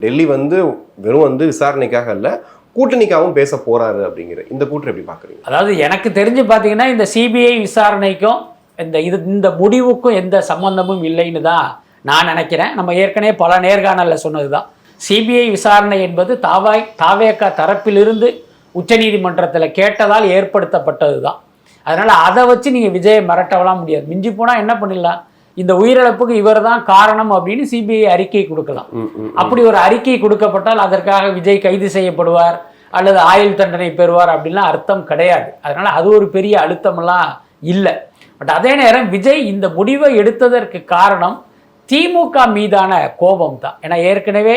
டெல்லி வந்து வெறும் வந்து விசாரணைக்காக இல்ல கூட்டணிக்காகவும் பேச போறாரு அப்படிங்கிற இந்த கூற்று எப்படி பாக்குறீங்க? அதாவது எனக்கு தெரிஞ்சு பார்த்தீங்கன்னா இந்த சிபிஐ விசாரணைக்கும் இந்த முடிவுக்கும் எந்த சம்பந்தமும் இல்லைன்னு தான் நான் நினைக்கிறேன். நம்ம ஏற்கனவே பல நேர்காணலில் சொன்னது தான். சிபிஐ விசாரணை என்பது தாவேகா தரப்பிலிருந்து உச்சநீதிமன்றத்தில் கேட்டதால் ஏற்படுத்தப்பட்டது தான். அதனால் அதை வச்சு நீங்கள் விஜயை மிரட்டவலாம் முடியாது. மிஞ்சி போனால் என்ன பண்ணிடலாம், இந்த உயிரிழப்புக்கு இவர் தான் காரணம் அப்படின்னு சிபிஐ அறிக்கை கொடுக்கலாம். அப்படி ஒரு அறிக்கை கொடுக்கப்பட்டால் அதற்காக விஜய் கைது செய்யப்படுவார் அல்லது ஆயுள் தண்டனை பெறுவார் அப்படின்லாம் அர்த்தம் கிடையாது. அதனால் அது ஒரு பெரிய அழுத்தமெல்லாம் இல்லை. பட் அதே நேரம் விஜய் இந்த முடிவை எடுத்ததற்கு காரணம் திமுக மீதான கோபம் தான். ஏன்னா ஏற்கனவே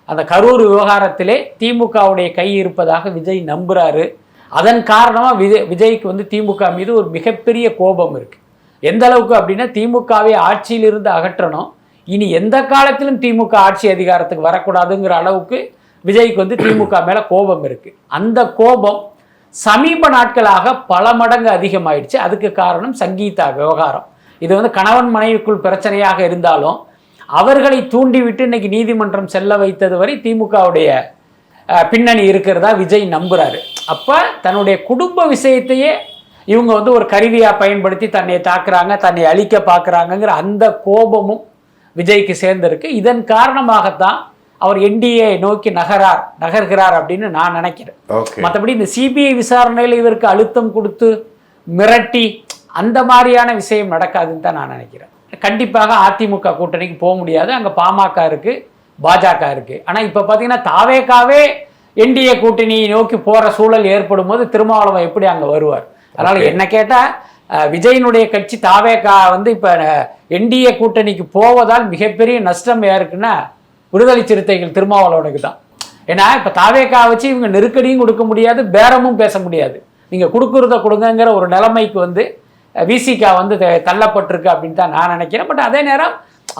அந்த கரூர் விவகாரத்திலே திமுகவுடைய கை இருப்பதாக விஜய் நம்புகிறாரு. அதன் காரணமாக விஜய்க்கு வந்து திமுக மீது ஒரு மிகப்பெரிய கோபம் இருக்குது. எந்த அளவுக்கு அப்படின்னா, திமுகவை ஆட்சியிலிருந்து அகற்றணும், இனி எந்த காலத்திலும் திமுக ஆட்சி அதிகாரத்துக்கு வரக்கூடாதுங்கிற அளவுக்கு விஜய்க்கு வந்து திமுக மேலே கோபம் இருக்குது. அந்த கோபம் சமீப நாட்களாக பல மடங்கு அதிகமாயிடுச்சு. அதுக்கு காரணம் சங்கீதா விவகாரம். இது வந்து கணவன் மனைவிக்குள் பிரச்சனையாக இருந்தாலும் அவர்களை தூண்டிவிட்டு இன்னைக்கு நீதிமன்றம் செல்ல வைத்தது வரை திமுகவுடைய பின்னணி இருக்கிறதா விஜய் நம்புறாரு. அப்போ தன்னுடைய குடும்ப விஷயத்தையே இவங்க வந்து ஒரு கருவியாக பயன்படுத்தி தன்னை தாக்குறாங்க, தன்னை அழிக்க பார்க்குறாங்கங்கிற அந்த கோபமும் விஜய்க்கு சேர்ந்திருக்கு. இதன் காரணமாகத்தான் அவர் என்டிஏ நோக்கி நகர்கிறார் அப்படின்னு நான் நினைக்கிறேன். மற்றபடி இந்த சிபிஐ விசாரணையில் இவருக்கு அழுத்தம் கொடுத்து மிரட்டி அந்த மாதிரியான விஷயம் நடக்காதுன்னு தான் நான் நினைக்கிறேன். கண்டிப்பாக அதிமுக கூட்டணிக்கு போக முடியாது. அங்கே பாமக இருக்குது, பாஜக இருக்குது. ஆனால் இப்போ பார்த்தீங்கன்னா தாவேகாவே என்டிஏ கூட்டணியை நோக்கி போகிற சூழல் ஏற்படும் போது திருமாவளவன் எப்படி அங்கே வருவார்? அதனால் என்ன கேட்டால் விஜயினுடைய கட்சி தாவேகா வந்து இப்போ என்டிஏ கூட்டணிக்கு போவதால் மிகப்பெரிய நஷ்டம் யாருக்குன்னா விடுதலை சிறுத்தைகள் திருமாவளவனுக்கு தான். ஏன்னா இப்போ தாவேகா வச்சு இவங்க நெருக்கடியும் கொடுக்க முடியாது, பேரமும் பேச முடியாது. நீங்கள் கொடுக்குறத கொடுங்கிற ஒரு நிலைமைக்கு வந்து விசிகா வந்து தள்ளப்பட்டிருக்கு அப்படின்னு தான் நான் நினைக்கிறேன். பட் அதே நேரம்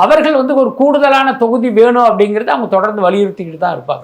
அவர்கள் வந்து ஒரு கூடுதலான தொகுதி வேணும் அப்படிங்கிறது அவங்க தொடர்ந்து வலியுறுத்திக்கிட்டு தான் இருப்பாங்க.